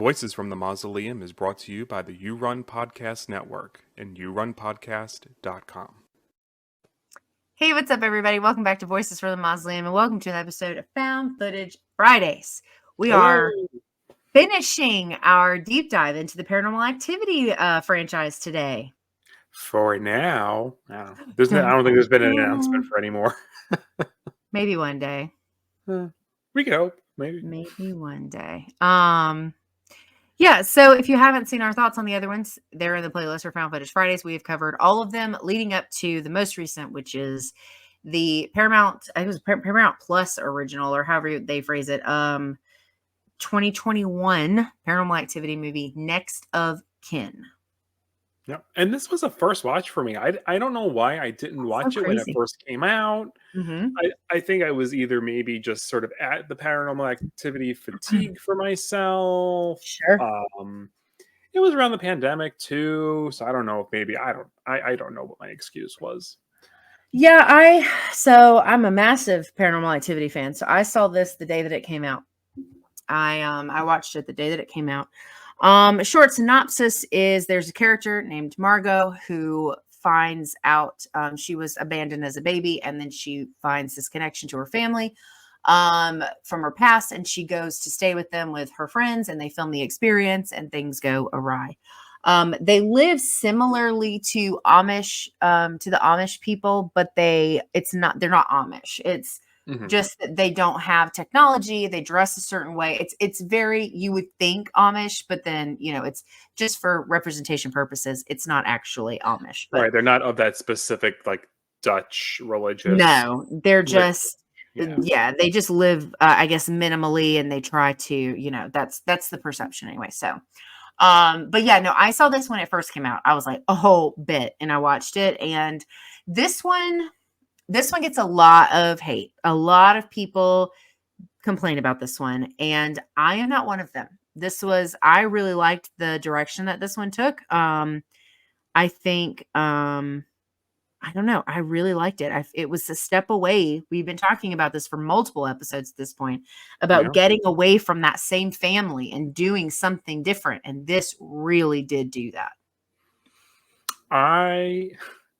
Voices from the Mausoleum is brought to you by the You Run Podcast Network and yourunpodcast.com. Hey, what's up, everybody? Welcome back to Voices from the Mausoleum, and welcome to an episode of Found Footage Fridays. We are finishing our deep dive into the Paranormal Activity franchise today. For now, I don't think there's been an announcement for any more. Maybe one day. We can hope. Maybe one day. Yeah, so if you haven't seen our thoughts on the other ones, they're in the playlist for Found Footage Fridays. We have covered all of them leading up to the most recent, which is the Paramount, I think it was Paramount Plus original, or however they phrase it, 2021 Paranormal Activity movie, Next of Kin. Yeah, and this was a first watch for me. I don't know why I didn't watch it when it first came out. Mm-hmm. I think I was either maybe just sort of at the Paranormal Activity fatigue for myself. Sure. It was around the pandemic too, so I don't know if maybe I don't know what my excuse was. Yeah, I'm a massive Paranormal Activity fan. So I saw this the day that it came out. I watched it the day that it came out. Short synopsis is there's a character named Margot who finds out she was abandoned as a baby, and then she finds this connection to her family from her past, and she goes to stay with them with her friends, and they film the experience, and things go awry. They live similarly to the Amish people, but they're not Amish. It's just that they don't have technology. They dress a certain way. It's very, you would think Amish, but then, it's just for representation purposes. It's not actually Amish. But right. They're not of that specific, like, Dutch religious. No, they're just, they just live, I guess, minimally, and they try to, that's the perception anyway. So, but yeah, no, I saw this when it first came out. I was like, a whole bit, and I watched it, and this one gets a lot of hate. A lot of people complain about this one, and I am not one of them. I really liked the direction that this one took. I think, I don't know. I really liked it. It was a step away. We've been talking about this for multiple episodes at this point about getting away from that same family and doing something different. And this really did do that.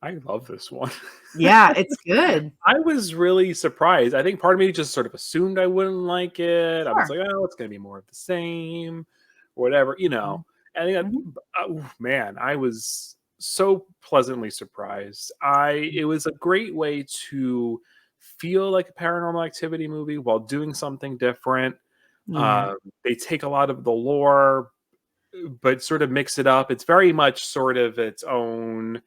I love this one. Yeah, it's good. I was really surprised. I think part of me just sort of assumed I wouldn't like it. Sure. I was like, oh, it's going to be more of the same or whatever, And man, I was so pleasantly surprised. It was a great way to feel like a Paranormal Activity movie while doing something different. Yeah. They take a lot of the lore, but sort of mix it up. It's very much sort of its own,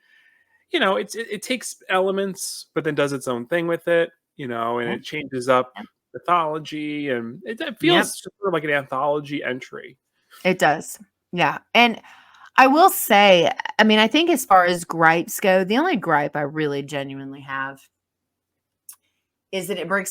it takes elements, but then does its own thing with it, and it changes up mythology, and it feels sort of like an anthology entry. It does. Yeah. And I will say, I think as far as gripes go, the only gripe I really genuinely have is that it breaks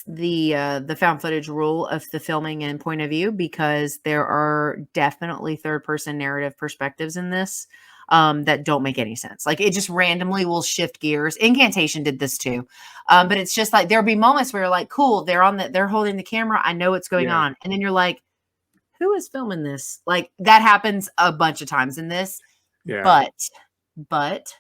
the found footage rule of the filming and point of view, because there are definitely third person narrative perspectives in this that don't make any sense. Like, it just randomly will shift gears. Incantation did this too. But it's just like, there'll be moments where you're like, cool, they're holding the camera. I know what's going on. And then you're like, who is filming this? Like, that happens a bunch of times in this. Yeah. But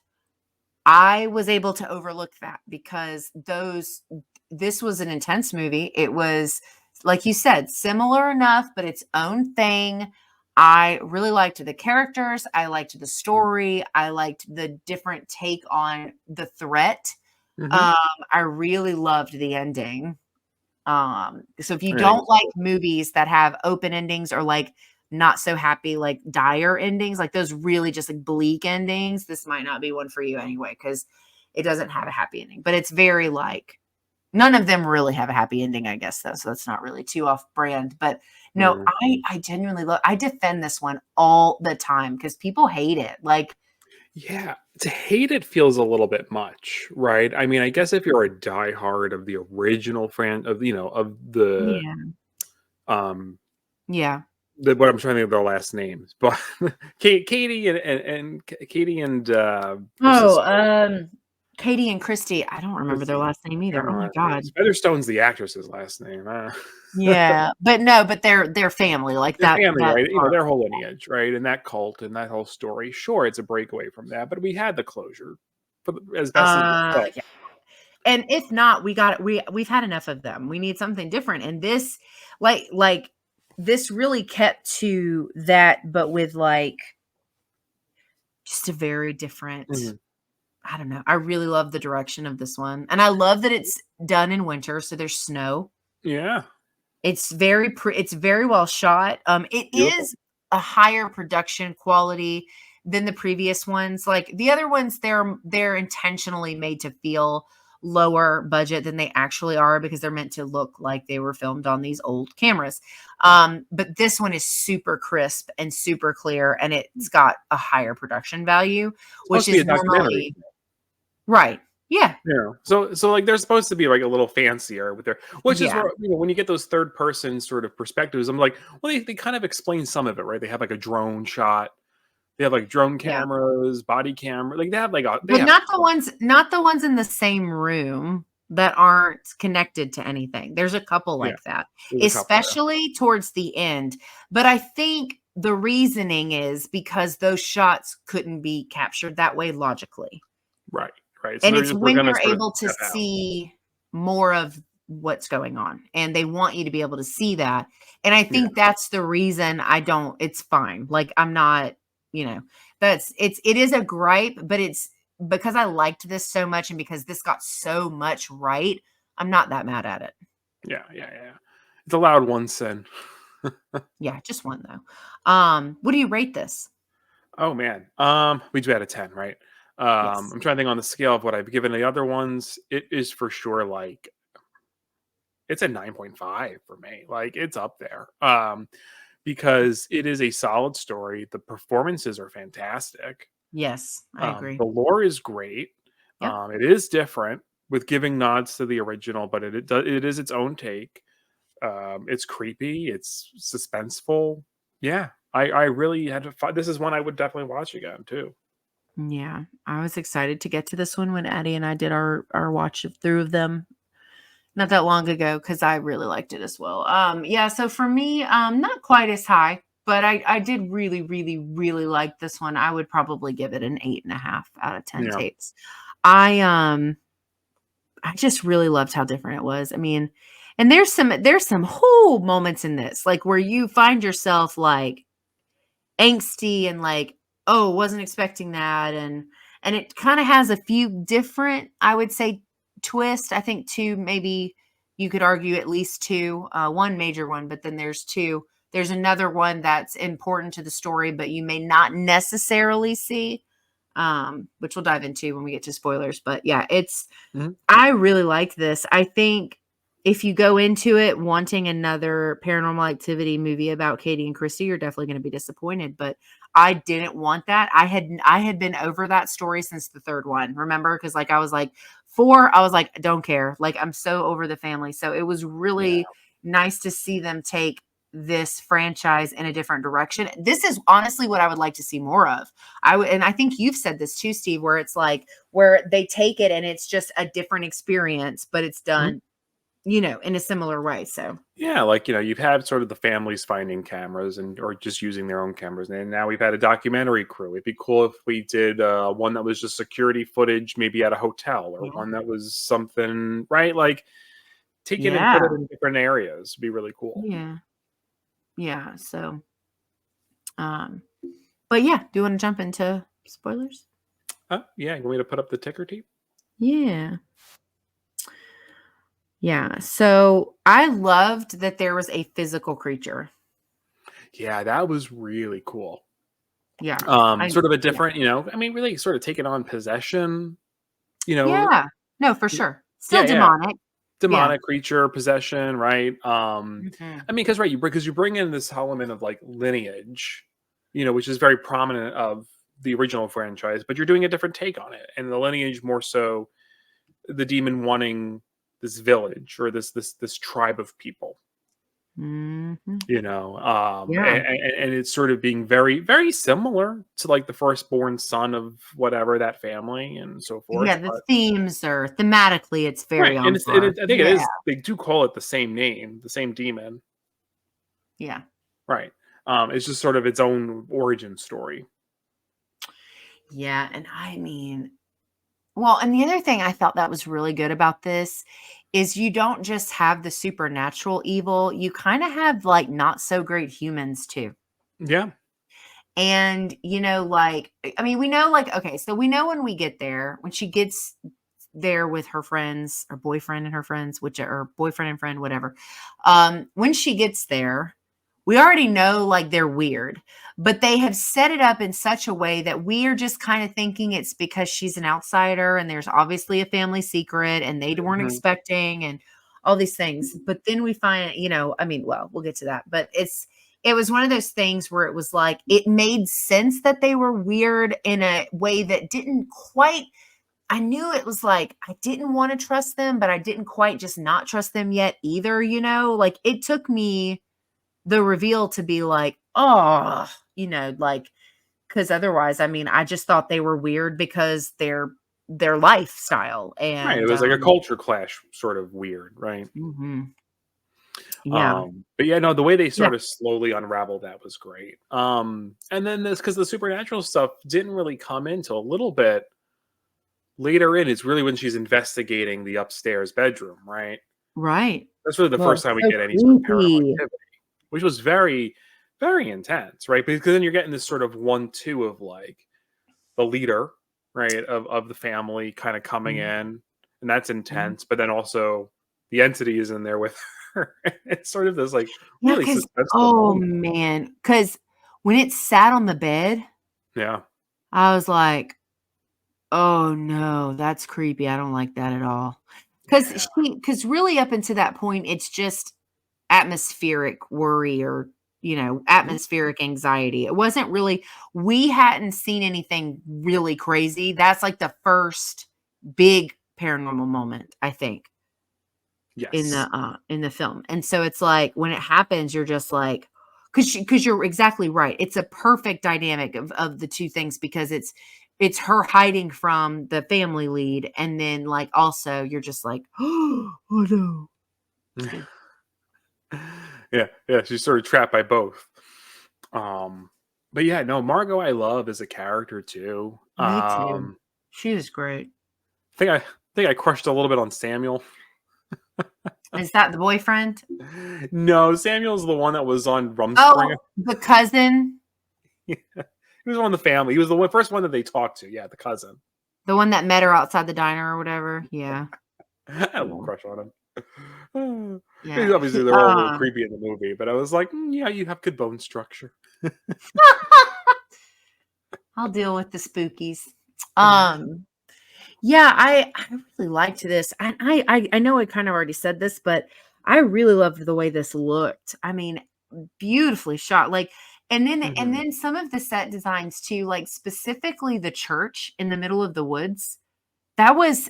I was able to overlook that because this was an intense movie. It was, like you said, similar enough, but its own thing. I really liked the characters. I liked the story. I liked the different take on the threat. I really loved the ending. So if you don't like movies that have open endings or like not so happy, like dire endings, like those really just like bleak endings, this might not be one for you anyway, because it doesn't have a happy ending. But it's very like, none of them really have a happy ending, I guess, though. So that's not really too off brand. But no, I genuinely I defend this one all the time because people hate it. Like, yeah, to hate it feels a little bit much, right? I mean, I guess if you're a diehard of the original fan of the what I'm trying to think of their last names, but Katie and Katie and Katie and Christy, I don't remember their last name I don't either. Oh my know. god. Featherstone's the actress's last name. Yeah, but no, but they're family, like Their that family, that right? You know, arc. their whole lineage, right? And that cult and that whole story. Sure, it's a breakaway from that, but we had the closure as best as we could. Yeah. And if not, we've had enough of them. We need something different. And this, like this really kept to that, but with like just a very different. Mhm. I don't know. I really love the direction of this one, and I love that it's done in winter, so there's snow. Yeah, It's very well shot. It beautiful. is a higher production quality than the previous ones. Like the other ones, they're intentionally made to feel lower budget than they actually are because they're meant to look like they were filmed on these old cameras. But this one is super crisp and super clear, and it's got a higher production value, It's supposed which to be a is documentary. normally right. Yeah. Yeah. So like they're supposed to be like a little fancier with their, which is Yeah. where, you know, when you get those third person sort of perspectives, I'm like, well, they kind of explain some of it, right? They have like a drone shot, they have like drone Yeah. cameras, body camera, like they But have not the ones in the same room that aren't connected to anything. There's a couple yeah, like that, there's a couple, yeah. especially towards the end. But I think the reasoning is because those shots couldn't be captured that way logically. Right, right. So And they're it's just we're when gonna you're sort of able to step out. see more of what's going on, and they want you to be able to see that. And I Yeah, think that's the reason I don't it's fine. Like I'm not, you know, it is a gripe, but it's because I liked this so much and because this got so much right, I'm not that mad at it. yeah. It's a loud one sin. Yeah, just one though. What do you rate this? Oh man. We do out of 10, right? Yes. I'm trying to think on the scale of what I've given the other ones. It is for sure like it's a 9.5 for me. Like it's up there. Because it is a solid story. The performances are fantastic. Yes, I agree. The lore is great. Yep. It is different with giving nods to the original, but it is its own take. It's creepy. It's suspenseful. Yeah, I really had to. This is one I would definitely watch again too. Yeah, I was excited to get to this one when Addie and I did our watch through of them not that long ago because I really liked it as well. Yeah, so for me, not quite as high, but I did really, really, really like this one. I would probably give it an 8.5 out of 10 Yeah. tapes. I just really loved how different it was. I mean, and there's some whole moments in this, like where you find yourself like angsty and like, oh, wasn't expecting that. And it kind of has a few different, I would say, twist. I think two, maybe you could argue at least two, one major one, but then there's two. There's another one that's important to the story, but you may not necessarily see, which we'll dive into when we get to spoilers. But yeah, Mhm. I really like this. I think if you go into it wanting another Paranormal Activity movie about Katie and Christy, you're definitely going to be disappointed. But I didn't want that. I had been over that story since the third one. Remember? Because like I was like 4, I was like, don't care. Like I'm so over the family. So it was Yeah. really nice to see them take this franchise in a different direction. This is honestly what I would like to see more of. And I think you've said this too, Steve, where it's like where they take it and it's just a different experience, but it's Mhm. done, in a similar way. So Yeah, like you've had sort of the families finding cameras and or just using their own cameras, and now we've had a documentary crew. It'd be cool if we did one that was just security footage, maybe at a hotel, or yeah. one that was something right, like take it and put it Yeah. in different areas. It'd be really cool. Yeah. Yeah. So um, but yeah, do you want to jump into spoilers? Yeah, you want me to put up the ticker tape? Yeah. Yeah. So I loved that there was a physical creature. Yeah, that was really cool. Yeah. I Sort of a yeah. different, I mean, really sort of taking on possession, you know, Yeah. No, for sure. Still yeah, demonic. Yeah. demonic creature possession, right? Mhm. I mean, because you bring in this element of like lineage, which is very prominent of the original franchise, but you're doing a different take on it, and the lineage more so the demon wanting this village or this tribe of people, Mhm. Yeah. And it's sort of being very, very similar to like the firstborn son of whatever that family and so forth. Yeah, the themes are thematically, it's Right, very and on it par. is I think it Yeah. is they do call it the same name, the same demon, Yeah. right, it's just sort of its own origin story. Yeah, and I mean, well, and the other thing I felt that was really good about this is you don't just have the supernatural evil, you kinda have, like, not so great humans too. Yeah, And, like, I mean, we know, like, okay, so we know when we get there, when she gets there with her friends or boyfriend and her friends, which or boyfriend and friend, whatever. When she gets there, we already know like they're weird, but they have set it up in such a way that we are just kind of thinking it's because she's an outsider and there's obviously a family secret and they weren't mhm, expecting and all these things. But then we find, I mean, well, we'll get to that, but it was one of those things where it was like it made sense that they were weird in a way that didn't quite. I knew it was like I didn't want to trust them, but I didn't quite just not trust them yet either, Like it took me the reveal to be like, oh, like because otherwise, I mean, I just thought they were weird because their lifestyle right, it and was like a culture clash sort of weird, right? mhm. Yeah. But yeah, no, the way they Yeah. sort of slowly unraveled that was great. And then this because the supernatural stuff didn't really come into a little bit later in. It's really when she's investigating the upstairs bedroom, right? Right. That's really the Well, first it's time we so get any sort of paranormal creepy. activity, which was very, very intense, right? Because then you're getting this sort of 1-2 of like the leader, right, of the family kind of coming Mhm. in, and that's Mhm. intense. But then also the entity is in there with her. It's sort of this like Yeah, really because suspenseful oh moment. man, because when it sat on the bed, Yeah, I was like, oh, no, that's creepy, I don't like that at all. yeah, Because really up until that point, it's just atmospheric worry or, mhm, atmospheric anxiety. It wasn't really we hadn't seen anything really crazy. That's like the first big paranormal moment, I think, yes, in the film, and so it's like, when it happens, you're just like, because you're exactly right. It's a perfect dynamic of the 2 things because it's her hiding from the family lead, and then, like, also you're just like, "Oh, no." yeah, yeah. She's sort of trapped by both. Um, but yeah, no, Margot, I love as a character too. Me too. She was great. I think I crushed a little bit on Samuel. Is that the boyfriend? No, Samuel's the one that was on Rumspringa. Oh, the cousin? He was one of the family. He was the first one that they talked to. Yeah, the cousin. The one that met her outside the diner or whatever? Yeah. I had a little Yeah. crush on him. Yeah. Obviously, they're all a little creepy in the movie, but I was like, yeah, you have good bone structure. I'll deal with the spookies. Um Yeah, I really liked this. I know I kind of already said this, but I really loved the way this looked. I mean, beautifully shot. Like, and Mhm. then some of the set designs too, like specifically the church in the middle of the woods. That was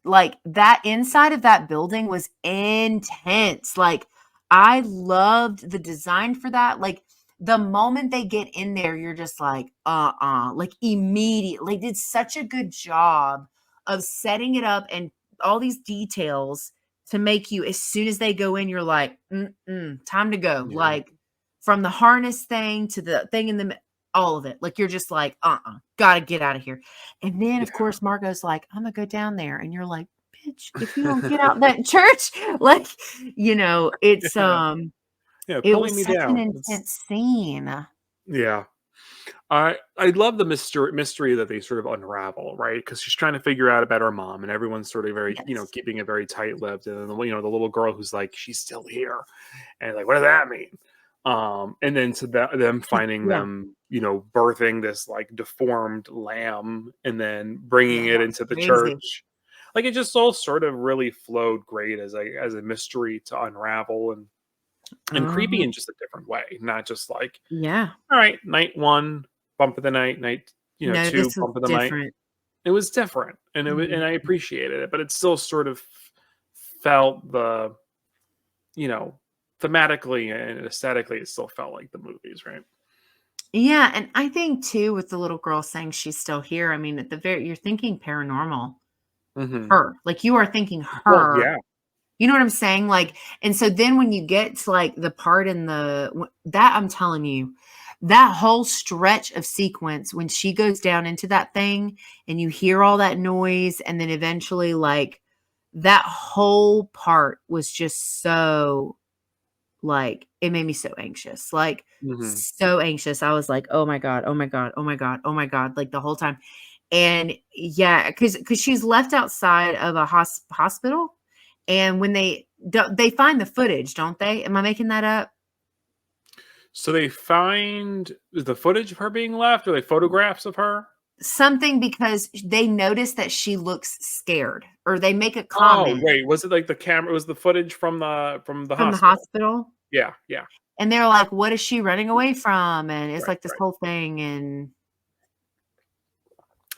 like, that inside of that building was intense. Like, I loved the design for that. Like, the moment they get in there, you're just like, like immediately. They did such a good job of setting it up and all these details to make you, as soon as they go in, you're like, time to go. Yeah. Like, from the harness thing to the thing in the all of it. Like, you're just like, gotta get out of here. And then, of Yeah. course, Margot's like, "Imma go down there," and you're like, "Bitch, if you don't get out that church," like, it's, Yeah. Yeah, it pulling was me such an down. It's intense scene. yeah. I love the mystery that they sort of unravel, right? Because she's trying to figure out about her mom, and everyone's sort of very, Yes. keeping it very tight-lipped. And then the little girl who's like, she's still here, and like, what does that mean? And then to them finding Yeah. them, birthing this like deformed lamb, and then Yeah, bringing it that was into the crazy. church. Like it just all sort of really flowed great as a mystery to unravel and creepy Uh-huh. in just a different way, not just like Yeah. all right, night 1, bump of the night, night, No, 2, this was bump of the night. different. It was different, and I appreciated it, but it still sort of felt the, you know thematically and aesthetically, it still felt like the movies, right? Yeah, and I think too with the little girl saying she's still here, I mean, at the very you're thinking paranormal. Hmm. Her. Like, you are thinking Well, her. yeah. You know what I'm saying? Like, and so then when you get to, like, the part in that I'm telling you, that whole stretch of sequence when she goes down into that thing and you hear all that noise, and then eventually, like, that whole part was just so, like, it made me so anxious, like, Hmm. so anxious. I was like, "Oh my god, oh my god, oh my god, oh my god," like, the whole time. And yeah, because she's left outside of a hospital, and when they find the footage, don't they? Am I making that up? So they find the footage of her being left, or like photographs of her. Something because they notice that she looks scared, or they make a Oh, comment wait, was it like the camera? It was the footage from the from the hospital. hospital, Yeah, yeah, and they're like, "What is she running away from?" And it's right, like this right. whole thing, and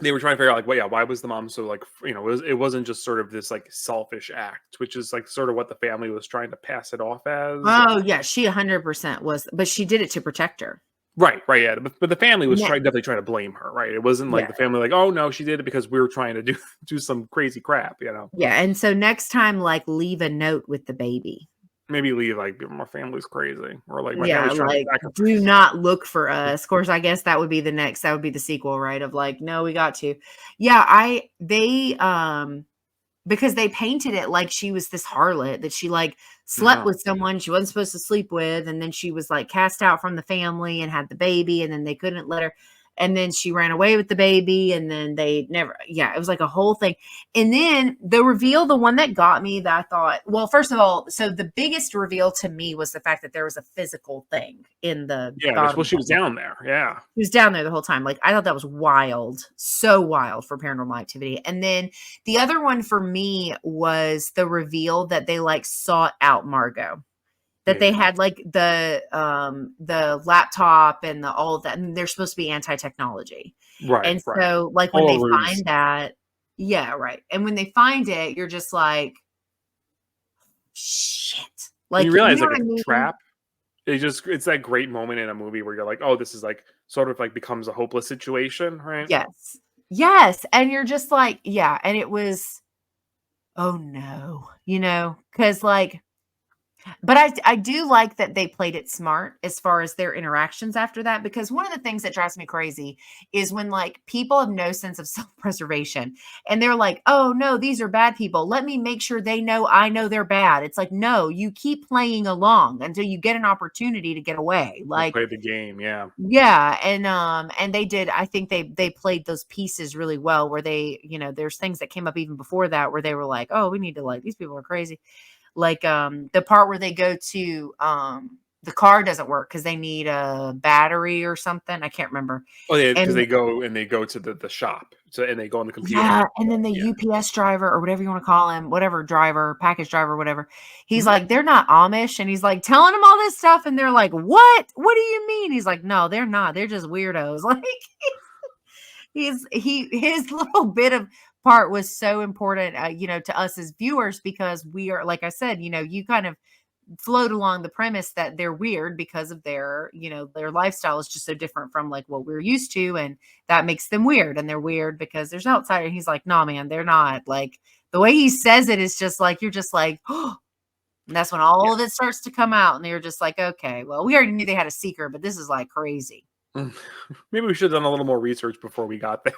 They were trying to figure out like, well, yeah, why was the mom so like, it wasn't just sort of this like selfish act, which is like sort of what the family was trying to pass it off as. oh, yeah, she 100% was, but she did it to protect her. Right, right, yeah, but the family And was that definitely trying to blame her, right? It wasn't like yeah. the family like, oh no, she did it because we were trying to do do some crazy crap. Yeah, and so next time, like, leave a note with the baby. Maybe leave like my family's crazy, or like my Yeah, family's trying to like, do sacrifice. not look for us. Of course, I guess that would be the sequel, right? Of like, no, we got to. Yeah, because they painted it like she was this harlot that she, like, slept No, with someone she wasn't supposed to sleep with, and then she was, like, cast out from the family and had the baby, and then they couldn't let her, and then she ran away with the baby, and then they never yeah, it was like a whole thing. And then the reveal, the one that got me that I thought, well, first of all, so the biggest reveal to me was the fact that there was a physical thing in the yeah, well, bottom she was down there, yeah, he was down there the whole time. Like, I thought that was wild. So wild for Paranormal Activity. And then the other one for me was the reveal that they, like, sought out Margot. That they yeah, had, like, the laptop and the all of that, and they're supposed to be anti-technology. right, And right, so, like, when all a they ruse. find that yeah, right. And when they find it, you're just like, "Shit." And you Like, you realize know like what I it's a mean? trap. It's that great moment in a movie where you're like, oh, this is like sort of like becomes a hopeless situation, right? Yes. Yes, and you're just like yeah, and it was, "Oh, no." Because like but I do like that they played it smart as far as their interactions after that, because one of the things that drives me crazy is when, like, people have no sense of self-preservation, and they're like, "Oh, no, these are bad people. Let me make sure they know I know they're bad." It's like, "No, you keep playing along until you get an opportunity to get away." They Like, play the game, yeah. yeah, and they did I think they played those pieces really well where there's things that came up even before that where they were like, "Oh, we need to, like, these people are crazy." Like, the part where they go to, the car doesn't work because they need a battery or something, I can't remember, Oh, yeah, because and they go to the shop, so and they go on the computer. yeah, and then the Yeah. UPS driver or whatever you wanna call him, whatever driver, package driver, whatever, he's Mhm. like, "They're not Amish," and he's, like, telling them all this stuff, and they're like, "What? What do you mean?" He's like, "No, they're not, they're just weirdos." Like, his little bit of part was so important, to us as viewers because we are like I said, you kind of float along the premise that they're weird because of their lifestyle is just so different from like what we're used to, and that makes them weird, and they're weird because there's outside. And he's like, "No, man, they're not." Like the way he says it is just like you're just like, oh, and that's when all Yeah. of it starts to come out, and you're just like, okay, well, we already knew they had a secret, but this is like crazy. Mm. Maybe we should have done a little more research before we got there.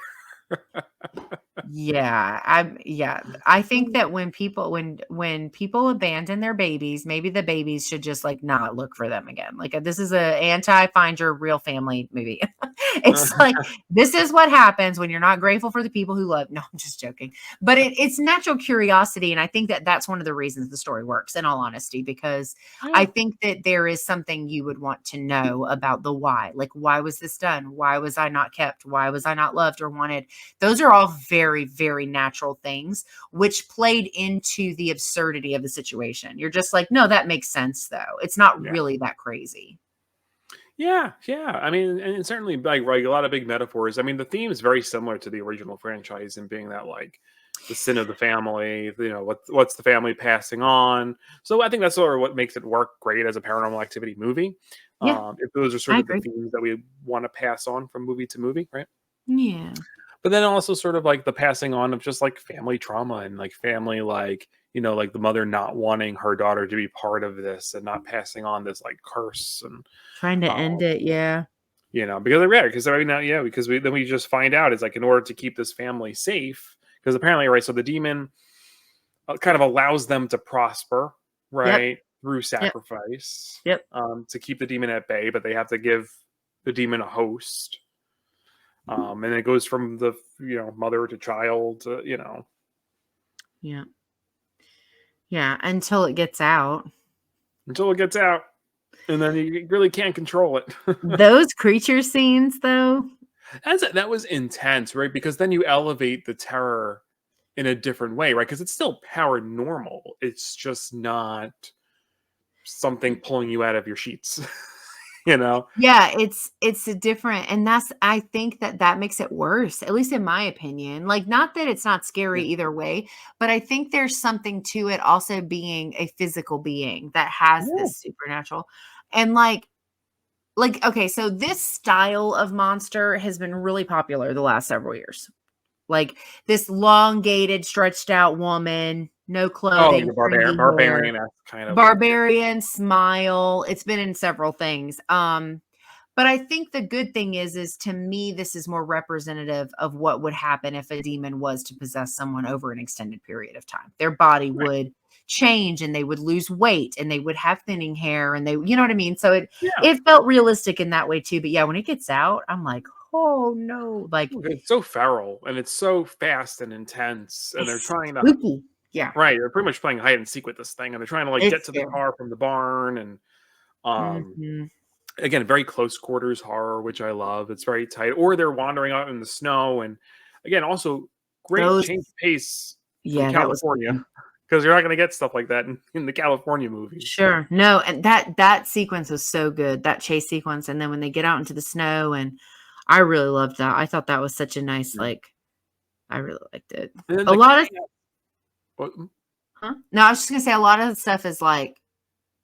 Yeah, I think that when people abandon their babies, maybe the babies should just like not look for them again. Like this is a anti find your real family movie. It's like this is what happens when you're not grateful for the people who love. No, I'm just joking. But it's natural curiosity, and I think that that's one of the reasons the story works. In all honesty, because I Yeah. think that there is something you would want to know about the why. Like, why was this done? Why was I not kept? Why was I not loved or wanted? Those are all very, very natural things, which played into the absurdity of the situation. You're just like, no, that makes sense, though. It's not Yeah. really that crazy. Yeah, yeah. I mean, and certainly like a lot of big metaphors. I mean, the theme is very similar to the original franchise in being that like the sin of the family, what's the family passing on. So I think that's sort of what makes it work great as a Paranormal Activity movie. Yeah, If those are sort I of the agree. themes that we want to pass on from movie to movie, right? Yeah. But then also sort of like the passing on of just like family trauma and like family, like, like the mother not wanting her daughter to be part of this and not passing on this like curse and Trying to uh, end it, yeah. because they're because right now, yeah, because we just find out it's like in order to keep this family safe, because apparently, right, so the demon kind of allows them to prosper, Yep, right, through yep, sacrifice, yep. to keep the demon at bay, but they have to give the demon a host. And it goes from the mother to child to, Yeah. Yeah, until it gets out. until it gets out, and then you really can't control it. Those creature scenes, though, That was intense, right? Because then you elevate the terror in a different way, right? Because it's still paranormal. It's just not something pulling you out of your sheets, you know? yeah, it's a different, and that's, I think that that makes it worse, at least in my opinion. Like, not that it's not scary Yeah. either way, but I think there's something to it also being a physical being that has Yeah. this supernatural. And like, okay, so this style of monster has been really popular the last several years. Like this elongated, stretched out woman, no Oh, clothing, the fringy hair, barbarian kind of like, yeah. barbarian smile. It's been in several things. But I think the good thing is to me, this is more representative of what would happen if a demon was to possess someone over an extended period of time. Their body Right. would change and they would lose weight and they would have thinning hair and they, you know what I mean? So Yeah. it felt realistic in that way too. But yeah, when it gets out, I'm like, oh no, like It's so feral and it's so fast and intense, and they're it's trying to, spooky. Yeah, right, they're pretty much playing hide and seek with this thing, and they're trying to like get it's to the scary. car from the barn, and Mhm. again, very close quarters horror, which I love. It's very tight. Or they're wandering out in the snow, and again, also great Those, change of pace from yeah, that was California, spooky. because you're not going to get stuff like that in the California movies. Sure. No, and that sequence was so good, that chase sequence, and then when they get out into the snow, and I really loved that. I thought that was such a nice, Yeah. like, I really liked it. And then A the lot of chaos. What- huh? No, I was just gonna say a lot of the stuff is like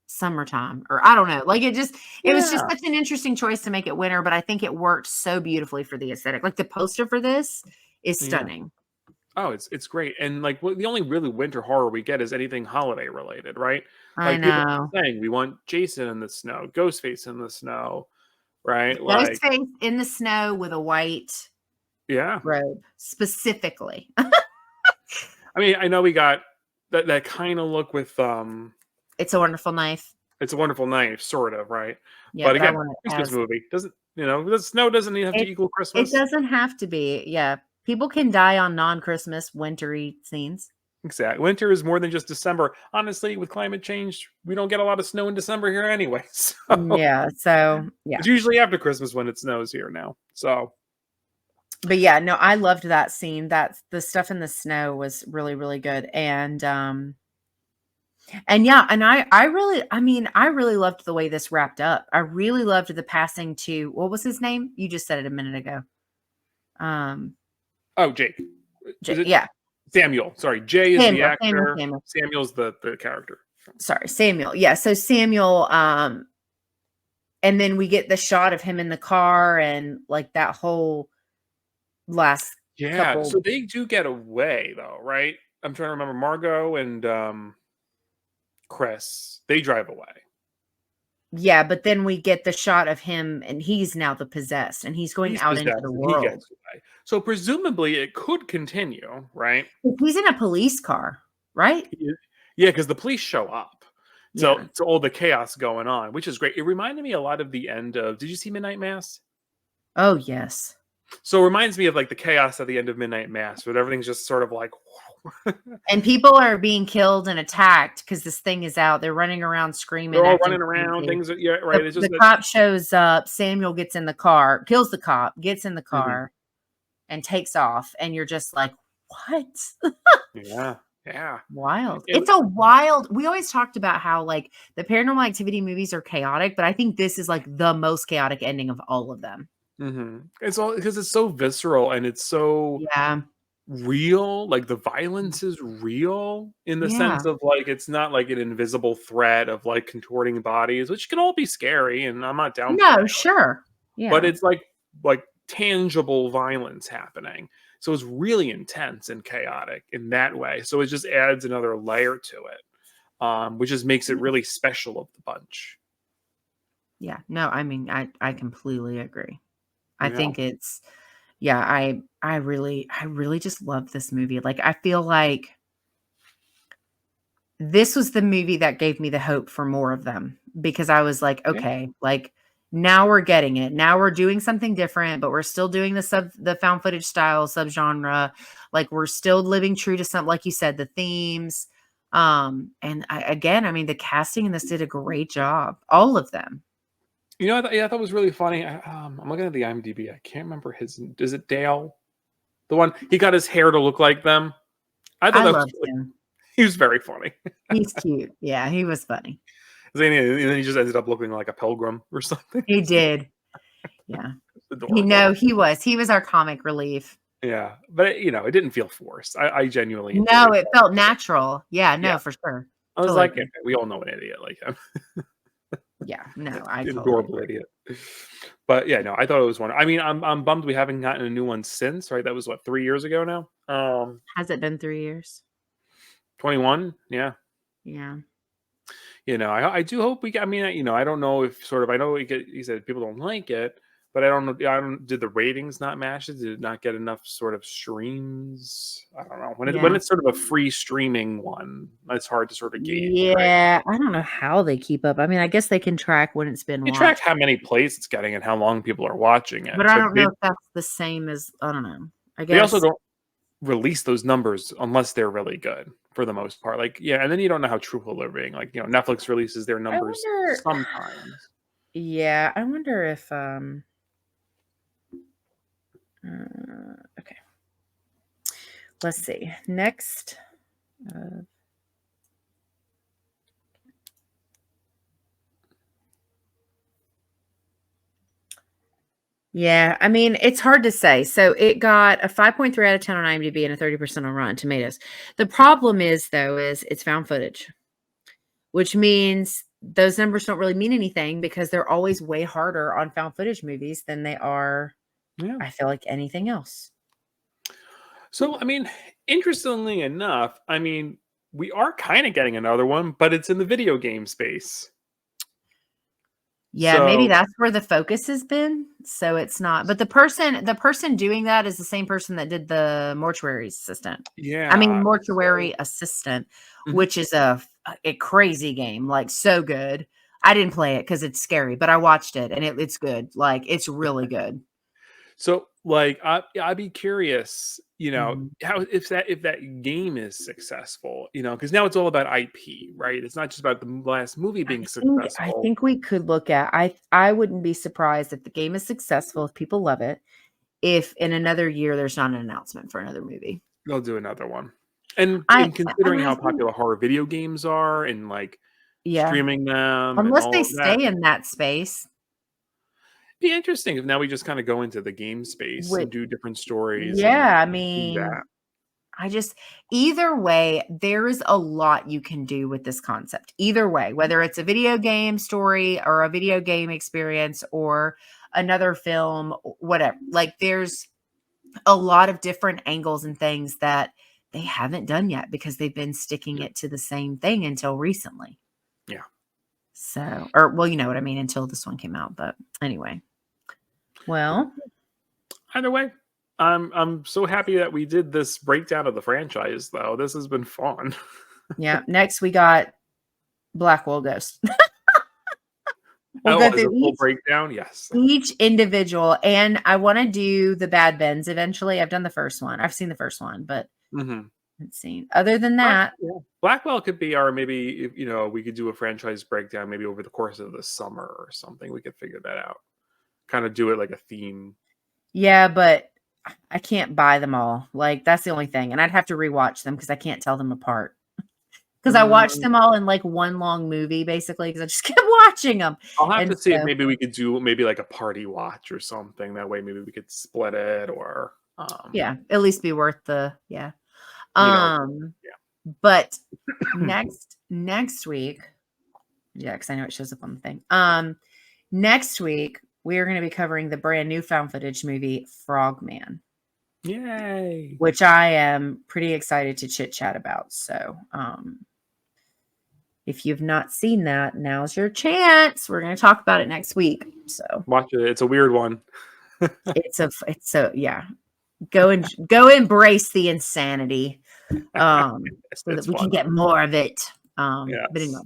summertime, or I don't know. Like it was just Yeah, such an interesting choice to make it winter, but I think it worked so beautifully for the aesthetic. Like the poster for this is yeah. stunning. Oh, it's great. And like the only really winter horror we get is anything holiday related, right? I Like people know. are saying we want Jason in the snow, Ghostface in the snow, right? Like, Ghostface in the snow with a white yeah. robe, specifically. I mean, I know we got that kind of look with It's a Wonderful Knife. It's a Wonderful Knife, sort of, right? Yeah, But but I again, want it Christmas as movie doesn't, the snow doesn't even have to it equal it Christmas. doesn't have to be. Yeah. People can die on non-Christmas wintry scenes. Exactly. Winter is more than just December. Honestly, with climate change, we don't get a lot of snow in December here anyway. So Yeah, so yeah. it's usually after Christmas when it snows here now. So But yeah, no, I loved that scene. That's the stuff in the snow was really, really good. And yeah, and I really, I mean, I really loved the way this wrapped up. I really loved the passing to, what was his name? You just said it a minute ago. Um oh, Jake. Is it Yeah, Samuel? Sorry, Jay is the actor. Samuel. Samuel's the character. Sorry, Samuel. Yeah, so Samuel, and then we get the shot of him in the car and like that whole last Yeah. couple. So they do get away though, right? I'm trying to remember Margot and Chris. They drive away. Yeah, but then we get the shot of him and he's now the possessed and he's going He's out into the possessed and he world. gets away. So presumably it could continue, right? He's in a police car, right? Yeah, because the police show up. So Yeah. to all the chaos going on, which is great. It reminded me a lot of the end of, did you see Midnight Mass? Oh, yes. So it reminds me of like the chaos at the end of Midnight Mass, where everything's just sort of like And people are being killed and attacked because this thing is out. They're running around screaming, they're all acting running around. crazy. Things are, yeah, right. The, It's just the that. cop shows up. Samuel gets in the car, kills the cop, gets in the Mhm. car, and takes off. And you're just like, what? Yeah, yeah. Wild. And It's a wild. We always talked about how like the Paranormal Activity movies are chaotic, but I think this is like the most chaotic ending of all of them. it's all because it's so visceral and it's so Yeah. real, like the violence is real in the sense Yeah. of like it's not like an invisible threat of like contorting bodies, which can all be scary, and I'm not down for No, that. sure. But Yeah. it's like tangible violence happening. So it's really intense and chaotic in that way. So it just adds another layer to it, which just makes it really special of the bunch. Yeah. No, I mean, I completely agree. I Yeah. think it's yeah, I really just love this movie. Like I feel like this was the movie that gave me the hope for more of them because I was like, Yeah. okay, like now we're getting it. Now we're doing something different, but we're still doing the found footage style subgenre. Like we're still living true to some, like you said, the themes. And again, I mean, the casting in this did a great job. All of them. You know, I thought was really funny. I'm looking at the IMDb. I can't remember his. Is it Dale? The one he got his hair to look like them. I thought I that was loved really, him. he was very funny. He's cute. Yeah, he was funny. And then he just ended up looking like a pilgrim or something. He did. Yeah. It's adorable. He was our comic relief. Yeah, but it didn't feel forced. I genuinely No, enjoyed it that. felt natural. Yeah, Yeah, no, for sure. I was Totally like, yeah, agree. we all know an idiot like him, Yeah, no, I an totally adorable agree. idiot. But yeah, no, I thought it was one. I mean, I'm bummed we haven't gotten a new one since. Right, that was what 3 years ago now. Has it been 3 years? 21. Yeah, Yeah. I do hope we get. I mean, I don't know if sort of. I know he said people don't like it, but I don't know. I don't. Did the ratings not match it? Did it not get enough sort of streams? I don't know. When Yeah. it's sort of a free streaming one, it's hard to sort of gauge, right? Yeah, I don't know how they keep up. I mean, I guess they can track when it's been You track watched, how many plays it's getting and how long people are watching it, but I but don't know if that's the same as I don't know. I they also guess don't release those numbers unless they're really good for the most part. Like, yeah, and then you don't know how truthful they're being. Like, Netflix releases their I numbers wonder sometimes. yeah, I wonder if okay. Let's see. Next uh, yeah, I mean, it's hard to say. So it got a 5.3 out of 10 on IMDb and a 30% on Rotten Tomatoes. The problem is, though, is it's found footage, which means those numbers don't really mean anything because they're always way harder on found footage movies than they are, Yeah. I feel like, anything else. So, I mean, interestingly enough, I mean, we are kind of getting another one, but it's in the video game space. Yeah, maybe So, that's where the focus has been. So it's not. But the person doing that is the same person that did the mortuary assistant. I mean, yeah. So, mortuary assistant, mhm. which is a crazy game, like so good. I didn't play it because it's scary, but I watched it and it's good. Like it's really good. So, like, I'd be curious, Mhm. how if that game is successful, because now it's all about IP, right? It's not just about the last movie I being I successful. think we could look at I wouldn't be surprised if the game is successful, if people love it, if in another year there's not an announcement for another movie. They'll do another one. And I in I considering mean, I how think popular horror video games are and like yeah. streaming them and Unless all they of that, stay in that space, be interesting if now we just kind of go into the game space with and do different stories and yeah, I do mean, that. I just either way, there is a lot you can do with this concept. Either way, whether it's a video game story or a video game experience or another film, whatever. Like there's a lot of different angles and things that they haven't done yet because they've been sticking Yeah. it to the same thing until recently. Yeah. So, or well, you know what I mean, until this one came out. But anyway, well, Either way, I'm so happy that we did this breakdown of the franchise though. This has been fun. yeah. Next, we got Blackwell Ghost. We'll go Oh, as through a full breakdown? Yes. each individual, and I want to do the Bad Bends eventually. I've done the first one. I've seen the first one, but Mhm. let's see. Other than that, Yeah. Blackwell could be our maybe if, we could do a franchise breakdown maybe over the course of the summer or something. We could figure that out. Kind of do it like a theme. yeah, but I can't buy them all. Like that's the only thing, and I'd have to rewatch them because I can't tell them apart. Because I watched Mm, them all in like one long movie, basically, because I just kept watching them, I'll have and to see if so maybe we could do maybe like a party watch or something. That way maybe we could split it or. Yeah, at least be worth the yeah. You know, yeah. But next week, yeah, because I know it shows up on the thing. Next week we are going to be covering the brand new found footage movie Frogman, Yay! which I am pretty excited to chit chat about. So, if you've not seen that, now's your chance. We're going to talk about it next week. So Watch it. It's a weird one. it's a yeah. Go embrace the insanity, so that It's we can fun. get more of it. But anyway,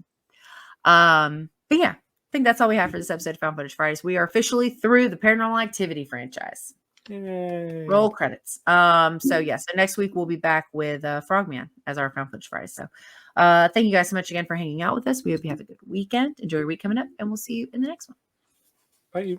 Yes. but yeah, I think that's all we have for this episode of Found Footage Fridays. We are officially through the Paranormal Activity franchise. Yay. Roll credits. So next week we'll be back with Frogman as our Found Footage Friday. So thank you guys so much again for hanging out with us. We hope you have a good weekend. Enjoy your week coming up, and we'll see you in the next one. Bye.